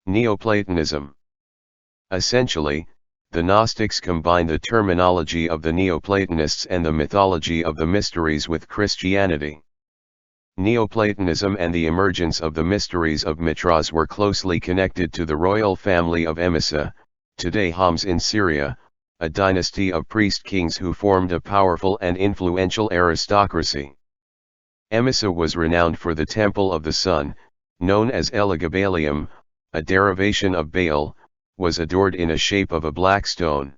Neoplatonism. Essentially, the Gnostics combine the terminology of the Neoplatonists and the mythology of the mysteries with Christianity. Neoplatonism and the emergence of the mysteries of Mithras were closely connected to the royal family of Emesa, today Homs in Syria, a dynasty of priest-kings who formed a powerful and influential aristocracy. Emesa was renowned for the Temple of the Sun, known as Elagabalium, a derivation of Baal, was adored in a shape of a black stone.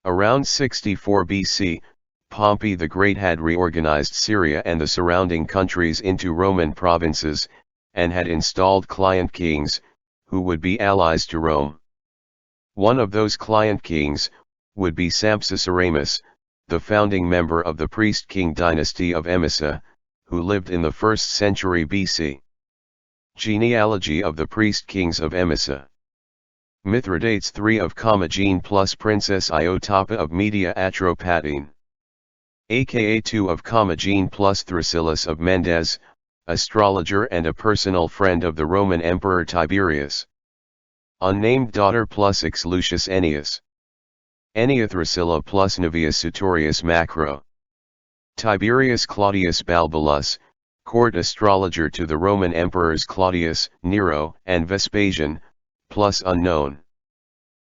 Around 64 BC, Pompey the Great had reorganized Syria and the surrounding countries into Roman provinces, and had installed client kings, who would be allies to Rome. One of those client kings would be Sampsiceramus, the founding member of the priest-king dynasty of Emesa, who lived in the 1st century BC. Genealogy of the priest-kings of Emesa. Mithridates III of Commagene plus Princess Iotapa of Media Atropatene. aka II of Commagene plus Thrasylus of Mendes, astrologer and a personal friend of the Roman Emperor Tiberius. Unnamed daughter plus ex Lucius Ennius. Ennia Thrasilla plus Navius Sutorius Macro. Tiberius Claudius Balbulus, court astrologer to the Roman emperors Claudius, Nero, and Vespasian, plus unknown.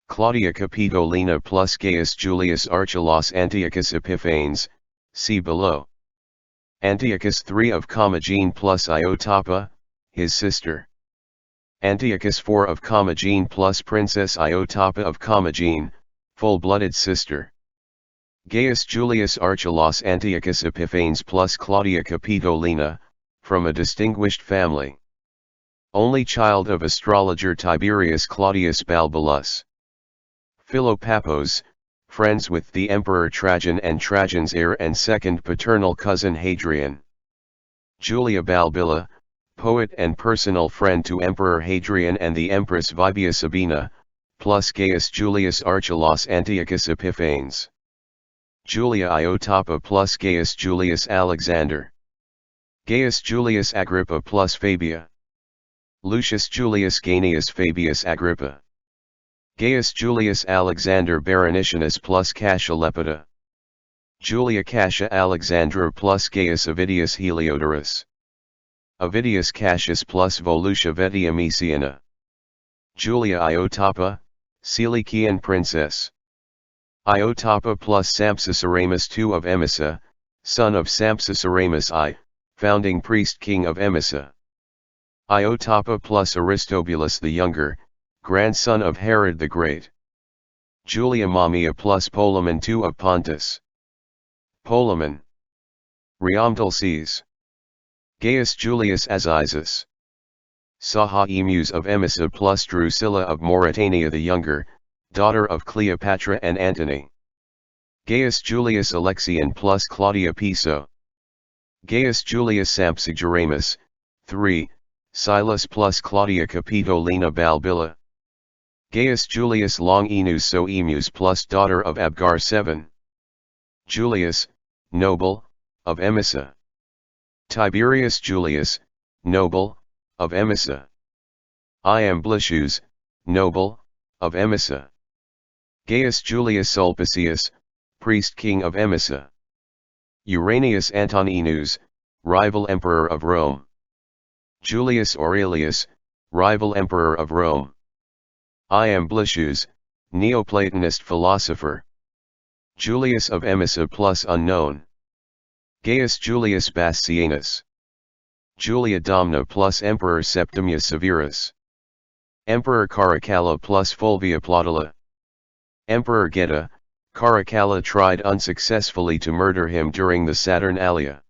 Claudia Capitolina plus Gaius Julius Archelaus Antiochus Epiphanes, see below. Antiochus III of Commagene plus Iotapa, his sister. Antiochus IV of Commagene plus Princess Iotapa of Commagene, full-blooded sister. Gaius Julius Archelaus Antiochus Epiphanes plus Claudia Capitolina, from a distinguished family. Only child of astrologer Tiberius Claudius Balbulus. Philopapos, friends with the Emperor Trajan and Trajan's heir and second paternal cousin Hadrian. Julia Balbilla, poet and personal friend to Emperor Hadrian and the Empress Vibia Sabina, plus Gaius Julius Archelaus Antiochus Epiphanes. Julia Iotapa plus Gaius Julius Alexander. Gaius Julius Agrippa plus Fabia. Lucius Julius Ganius Fabius Agrippa. Gaius Julius Alexander Baronicianus plus Cassia Lepida. Julia Cassia Alexandra plus Gaius Avidius Heliodorus. Avidius Cassius plus Volusia Vetia Mesiana. Julia Iotapa, Cilician princess. Iotapa plus Sampsiceramus II of Emesa, son of Sampsiceramus I, founding priest-king of Emesa. Iotapa plus Aristobulus the Younger, grandson of Herod the Great. Julia Mammia plus Polemon II of Pontus. Polemon. Rheomdalces. Gaius Julius Azizus. Saha Emus of Emesa plus Drusilla of Mauritania the Younger, daughter of Cleopatra and Antony. Gaius Julius Alexian plus Claudia Piso. Gaius Julius Sampsigeramus, 3, Silas plus Claudia Capitolina Balbilla. Gaius Julius Longinus Soemus plus daughter of Abgar 7. Julius, noble, of Emesa. Tiberius Julius, noble, of Emesa. Iamblicius, noble, of Emesa. Gaius Julius Sulpicius, priest-king of Emesa. Uranius Antoninus, rival emperor of Rome. Julius Aurelius, rival emperor of Rome. Iamblicius, Neoplatonist philosopher. Julius of Emesa plus unknown. Gaius Julius Bassianus. Julia Domna plus Emperor Septimius Severus. Emperor Caracalla plus Fulvia Plautilla. Emperor Geta, Caracalla tried unsuccessfully to murder him during the Saturnalia.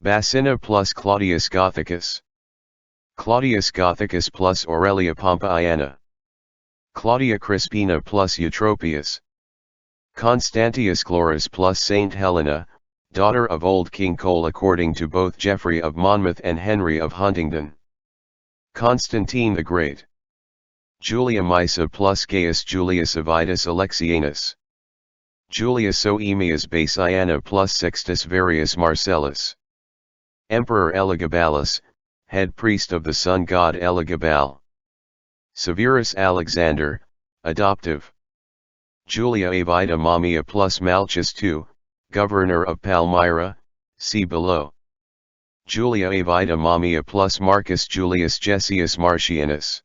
Basina plus Claudius Gothicus. Claudius Gothicus plus Aurelia Pompeiana. Claudia Crispina plus Eutropius. Constantius Chlorus plus Saint Helena, daughter of old King Cole according to both Geoffrey of Monmouth and Henry of Huntingdon. Constantine the Great. Julia Mysa plus Gaius Julius Avitus Alexianus. Julia Soemius Bassiana plus Sextus Varius Marcellus. Emperor Elagabalus, head priest of the sun god Elagabal. Severus Alexander, adoptive. Julia Avita Mammia plus Malchus II, governor of Palmyra, see below. Julia Avita Mammia plus Marcus Julius Gessius Marcianus.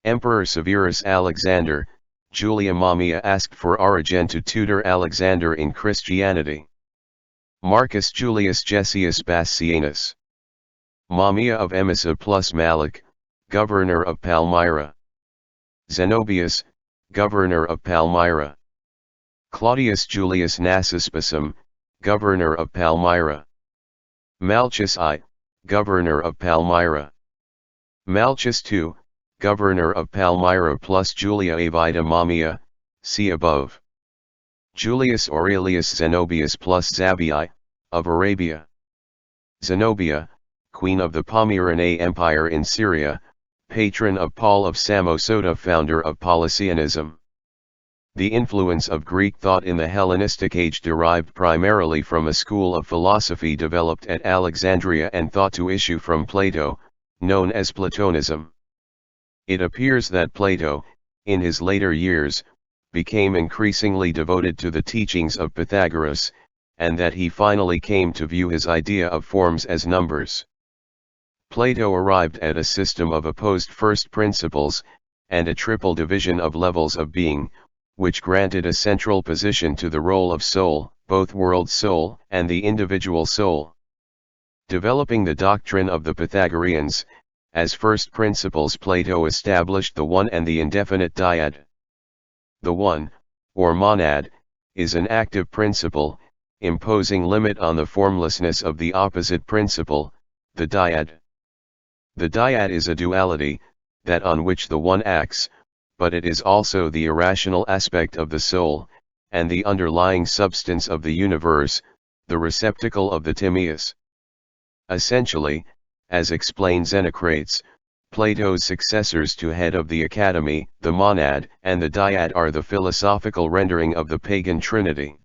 Emperor Severus Alexander, Julia Mammia asked for Origen to tutor Alexander in Christianity. Marcus Julius Gessius Bassianus. Mammia of Emesa plus Malik, governor of Palmyra. Zenobius, governor of Palmyra. Claudius Julius Nassispasum, governor of Palmyra. Malchus I, governor of Palmyra. Malchus II, governor of Palmyra plus Julia Avita Mammia, see above. Julius Aurelius Zenobius plus Zabii, of Arabia. Zenobia, queen of the Pomeranian Empire in Syria, patron of Paul of Samosata, founder of Polysianism. The influence of Greek thought in the Hellenistic age derived primarily from a school of philosophy developed at Alexandria and thought to issue from Plato, known as Platonism. It appears that Plato, in his later years, became increasingly devoted to the teachings of Pythagoras, and that he finally came to view his idea of forms as numbers. Plato arrived at a system of opposed first principles, and a triple division of levels of being, which granted a central position to the role of soul, both world soul and the individual soul. Developing the doctrine of the Pythagoreans, as first principles, Plato established the one and the indefinite dyad. The one, or monad, is an active principle, imposing limit on the formlessness of the opposite principle, the dyad. The dyad is a duality, that on which the one acts, but it is also the irrational aspect of the soul, and the underlying substance of the universe, the receptacle of the timaeus. Essentially, as explained Xenocrates, Plato's successors to head of the academy, the monad and the dyad are the philosophical rendering of the pagan trinity.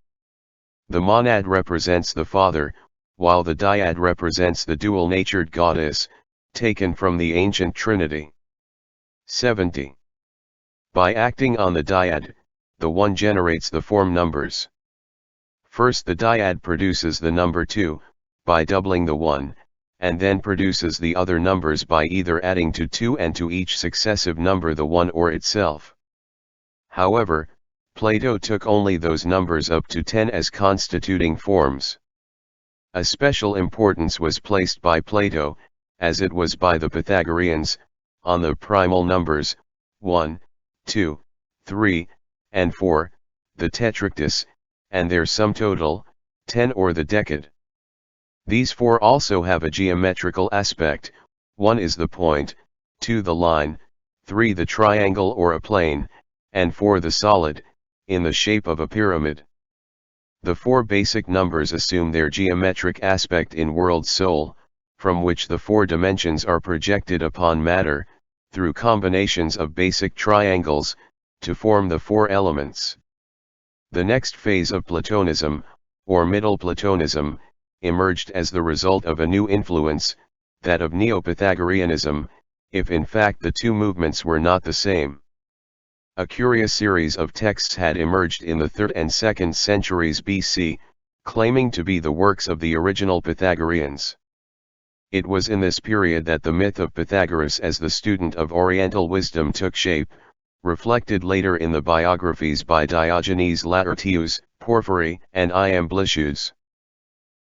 The monad represents the Father, while the dyad represents the dual-natured goddess, taken from the ancient Trinity. 70. By acting on the dyad, the one generates the form numbers. First the dyad produces the number 2, by doubling the 1, and then produces the other numbers by either adding to 2 and to each successive number the 1 or itself. However, Plato took only those numbers up to 10 as constituting forms. A special importance was placed by Plato, as it was by the Pythagoreans, on the primal numbers, 1, 2, 3, and 4, the tetractys, and their sum total, 10 or the decad. These four also have a geometrical aspect: 1 is the point, 2 the line, 3 the triangle or a plane, and 4 the solid, in the shape of a pyramid. The four basic numbers assume their geometric aspect in world soul, from which the four dimensions are projected upon matter, through combinations of basic triangles, to form the four elements. The next phase of Platonism, or Middle Platonism, emerged as the result of a new influence, that of Neo-Pythagoreanism, if in fact the two movements were not the same. A curious series of texts had emerged in the 3rd and 2nd centuries BC, claiming to be the works of the original Pythagoreans. It was in this period that the myth of Pythagoras as the student of Oriental wisdom took shape, reflected later in the biographies by Diogenes Laertius, Porphyry, and Iamblichus.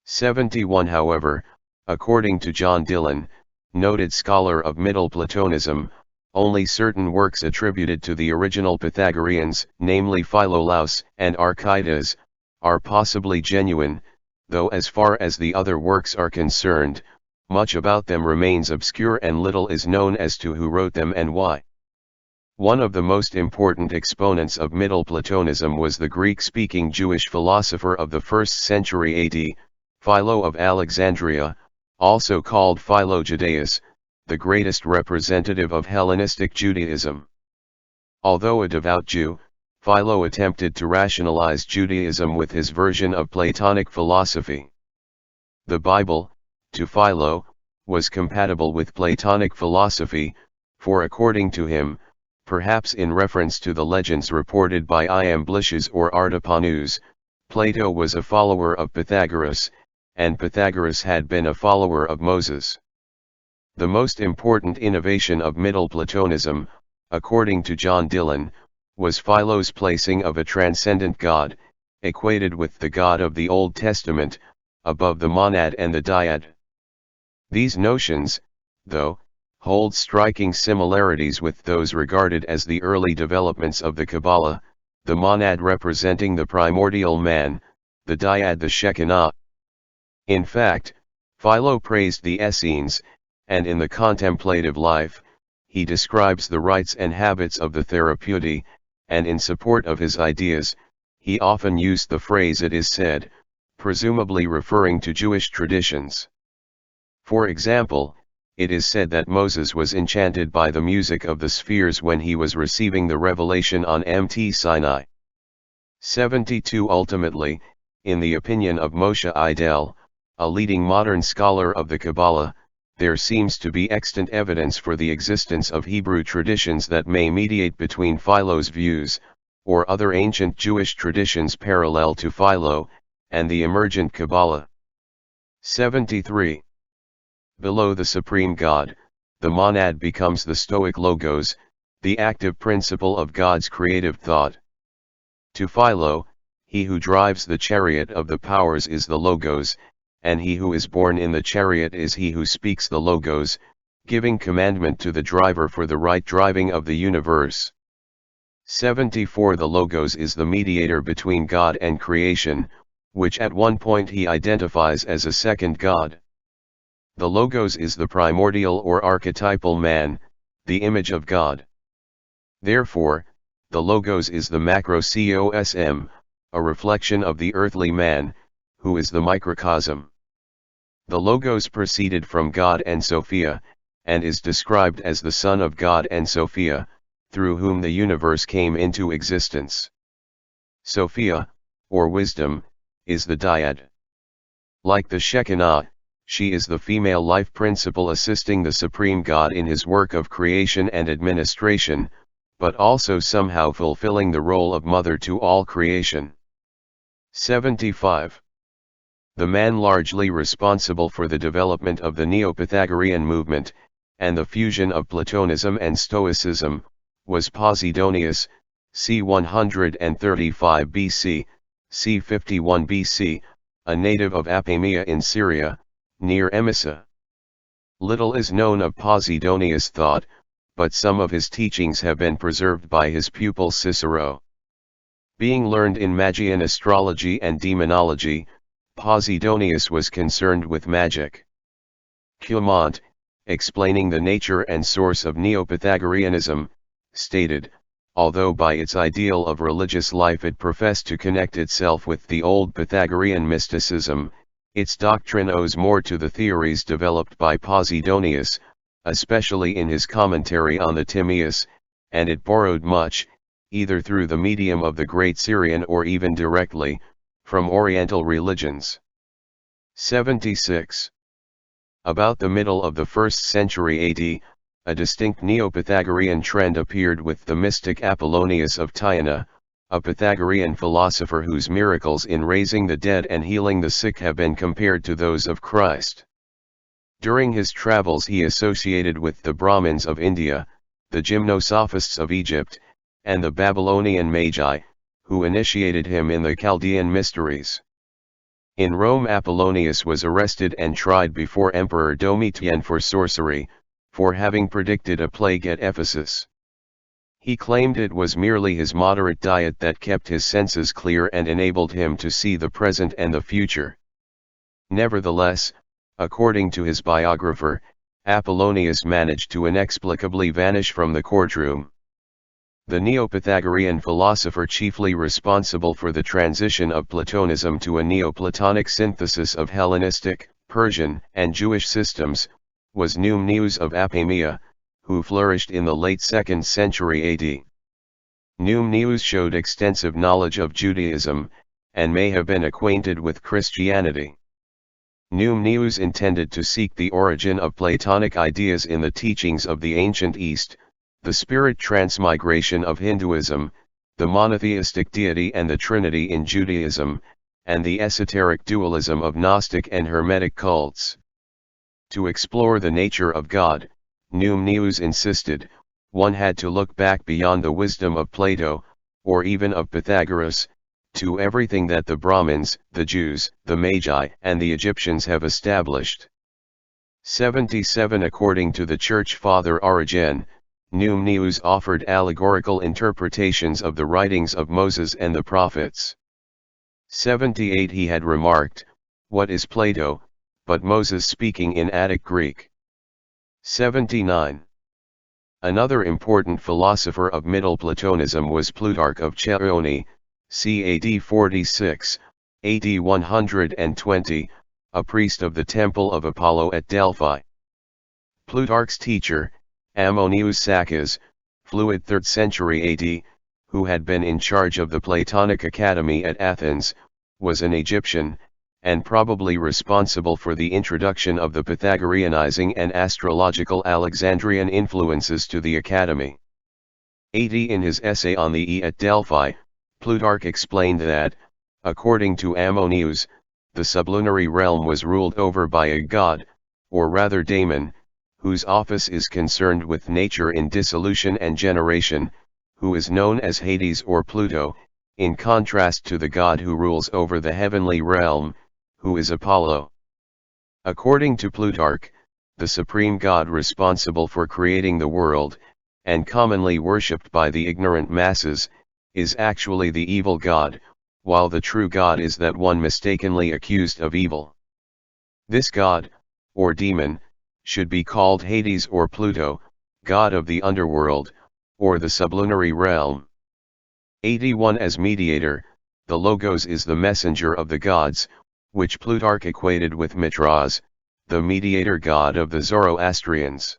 71. However, according to John Dillon, noted scholar of Middle Platonism, only certain works attributed to the original Pythagoreans, namely Philolaus and Archytas, are possibly genuine, though as far as the other works are concerned, much about them remains obscure and little is known as to who wrote them and why. One of the most important exponents of Middle Platonism was the Greek-speaking Jewish philosopher of the 1st century AD, Philo of Alexandria, also called Philo-Judaeus, the greatest representative of Hellenistic Judaism. Although a devout Jew, Philo attempted to rationalize Judaism with his version of Platonic philosophy. The Bible, to Philo, was compatible with Platonic philosophy, for according to him, perhaps in reference to the legends reported by Iamblichus or Artapanus, Plato was a follower of Pythagoras, and Pythagoras had been a follower of Moses. The most important innovation of Middle Platonism, according to John Dillon, was Philo's placing of a transcendent God, equated with the God of the Old Testament, above the monad and the dyad. These notions, though, hold striking similarities with those regarded as the early developments of the Kabbalah, the monad representing the primordial man, the dyad the Shekinah. In fact, Philo praised the Essenes, and in the contemplative life, he describes the rites and habits of the Therapeutae, and in support of his ideas, he often used the phrase "it is said," presumably referring to Jewish traditions. For example, it is said that Moses was enchanted by the music of the spheres when he was receiving the revelation on Mt. Sinai. 72 Ultimately, in the opinion of Moshe Idel, a leading modern scholar of the Kabbalah, there seems to be extant evidence for the existence of Hebrew traditions that may mediate between Philo's views, or other ancient Jewish traditions parallel to Philo, and the emergent Kabbalah. 73. Below the supreme God, the monad becomes the Stoic logos, the active principle of God's creative thought. To Philo, he who drives the chariot of the powers is the logos, and he who is born in the chariot is he who speaks the logos, giving commandment to the driver for the right driving of the universe. 74 The logos is the mediator between God and creation, which at one point he identifies as a second God. The logos is the primordial or archetypal man, the image of God. Therefore, the logos is the macrocosm, a reflection of the earthly man, who is the microcosm. The logos proceeded from God and Sophia, and is described as the Son of God and Sophia, through whom the universe came into existence. Sophia, or wisdom, is the dyad. Like the Shekinah, she is the female life principle assisting the supreme God in his work of creation and administration, but also somehow fulfilling the role of mother to all creation. 75. The man largely responsible for the development of the Neo-Pythagorean movement, and the fusion of Platonism and Stoicism, was Posidonius, c. 135 BC, c. 51 BC, a native of Apamea in Syria, near Emesa. Little is known of Posidonius' thought, but some of his teachings have been preserved by his pupil Cicero. Being learned in Magian astrology and demonology, Posidonius was concerned with magic. Cumont, explaining the nature and source of Neo-Pythagoreanism, stated, although by its ideal of religious life it professed to connect itself with the old Pythagorean mysticism, its doctrine owes more to the theories developed by Posidonius, especially in his commentary on the Timaeus, and it borrowed much, either through the medium of the Great Syrian or even directly, from Oriental religions. 76. About the middle of the 1st century AD, a distinct Neo-Pythagorean trend appeared with the mystic Apollonius of Tyana, a Pythagorean philosopher whose miracles in raising the dead and healing the sick have been compared to those of Christ. During his travels he associated with the Brahmins of India, the gymnosophists of Egypt, and the Babylonian Magi, who initiated him in the Chaldean mysteries. In Rome Apollonius was arrested and tried before Emperor Domitian for sorcery, for having predicted a plague at Ephesus. He claimed it was merely his moderate diet that kept his senses clear and enabled him to see the present and the future. Nevertheless, according to his biographer, Apollonius managed to inexplicably vanish from the courtroom. The Neo-Pythagorean philosopher chiefly responsible for the transition of Platonism to a Neoplatonic synthesis of Hellenistic, Persian, and Jewish systems, was Numnius of Apamea, who flourished in the late 2nd century AD. Numnius showed extensive knowledge of Judaism, and may have been acquainted with Christianity. News intended to seek the origin of Platonic ideas in the teachings of the ancient East, the spirit transmigration of Hinduism, the monotheistic deity and the Trinity in Judaism, and the esoteric dualism of Gnostic and Hermetic cults. To explore the nature of God, News insisted, one had to look back beyond the wisdom of Plato, or even of Pythagoras, to everything that the Brahmins, the Jews, the Magi, and the Egyptians have established. 77 According to the Church Father Origen, News offered allegorical interpretations of the writings of Moses and the prophets. 78 He had remarked, "What is Plato, but Moses speaking in Attic Greek?" 79. Another important philosopher of Middle Platonism was Plutarch of Charioni, c. AD 46, AD 120, a priest of the Temple of Apollo at Delphi. Plutarch's teacher, Ammonius Saccas, fluid 3rd century AD, who had been in charge of the Platonic Academy at Athens, was an Egyptian, and probably responsible for the introduction of the Pythagoreanizing and astrological Alexandrian influences to the Academy. In his essay on the E at Delphi, Plutarch explained that, according to Ammonius, the sublunary realm was ruled over by a god, or rather daemon, whose office is concerned with nature in dissolution and generation, who is known as Hades or Pluto, in contrast to the god who rules over the heavenly realm, who is Apollo. According to Plutarch, the supreme god responsible for creating the world, and commonly worshipped by the ignorant masses, is actually the evil god, while the true god is that one mistakenly accused of evil. This god, or demon, should be called Hades or Pluto, god of the underworld, or the sublunary realm. 81 As mediator, the Logos is the messenger of the gods, which Plutarch equated with Mithras, the mediator god of the Zoroastrians.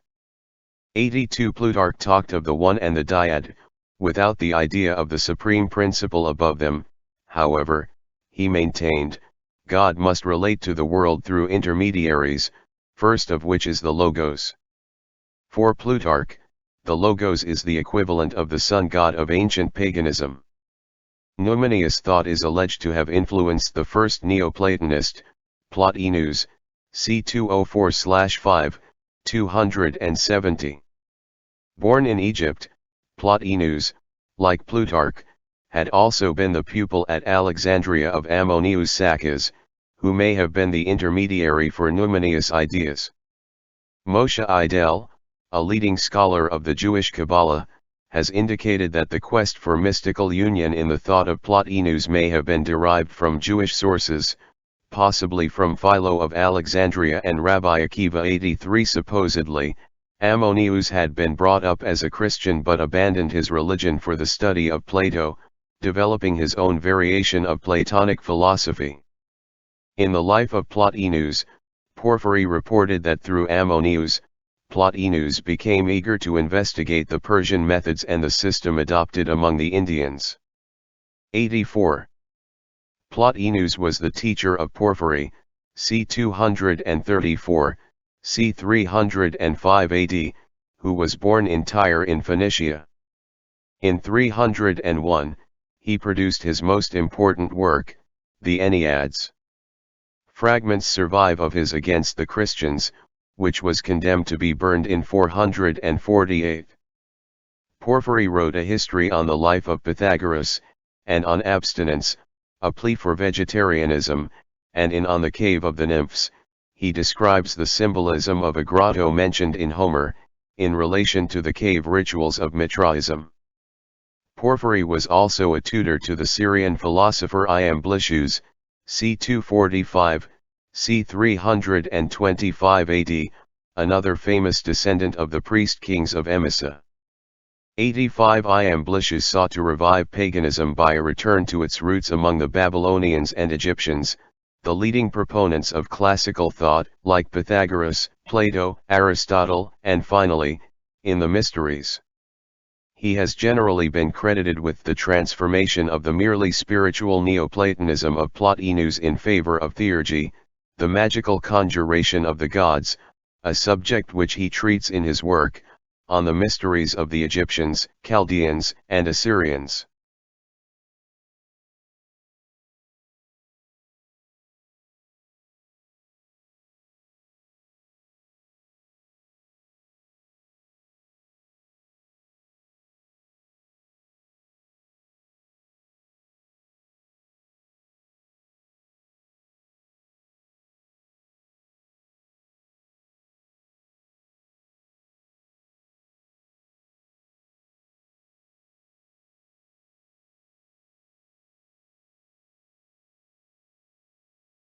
82 Plutarch talked of the One and the Dyad, without the idea of the supreme principle above them. However, he maintained, God must relate to the world through intermediaries, first of which is the Logos. For Plutarch, the Logos is the equivalent of the sun god of ancient paganism. Numenius' thought is alleged to have influenced the first Neoplatonist, Plotinus, c. 204/5, 270. Born in Egypt, Plotinus, like Plutarch, had also been the pupil at Alexandria of Ammonius Saccas, who may have been the intermediary for Numenius' ideas. Moshe Idel, a leading scholar of the Jewish Kabbalah, has indicated that the quest for mystical union in the thought of Plotinus may have been derived from Jewish sources, possibly from Philo of Alexandria and Rabbi Akiva 83. Supposedly, Ammonius had been brought up as a Christian but abandoned his religion for the study of Plato, developing his own variation of Platonic philosophy. In the life of Plotinus, Porphyry reported that through Ammonius, Plotinus became eager to investigate the Persian methods and the system adopted among the Indians. 84. Plotinus was the teacher of Porphyry, c. 234, c. 305 AD, who was born in Tyre in Phoenicia. In 301, he produced his most important work, the Enneads. Fragments survive of his Against the Christians, which was condemned to be burned in 448. Porphyry wrote a history on the life of Pythagoras, and on abstinence, a plea for vegetarianism, and in On the Cave of the Nymphs, he describes the symbolism of a grotto mentioned in Homer, in relation to the cave rituals of Mithraism. Porphyry was also a tutor to the Syrian philosopher Iamblichus, c. 245, c. 325 AD, another famous descendant of the priest-kings of Emesa. 85 Iamblichus sought to revive paganism by a return to its roots among the Babylonians and Egyptians, the leading proponents of classical thought, like Pythagoras, Plato, Aristotle, and finally, in the mysteries. He has generally been credited with the transformation of the merely spiritual Neoplatonism of Plotinus in favor of theurgy, the magical conjuration of the gods, a subject which he treats in his work, On the Mysteries of the Egyptians, Chaldeans, and Assyrians.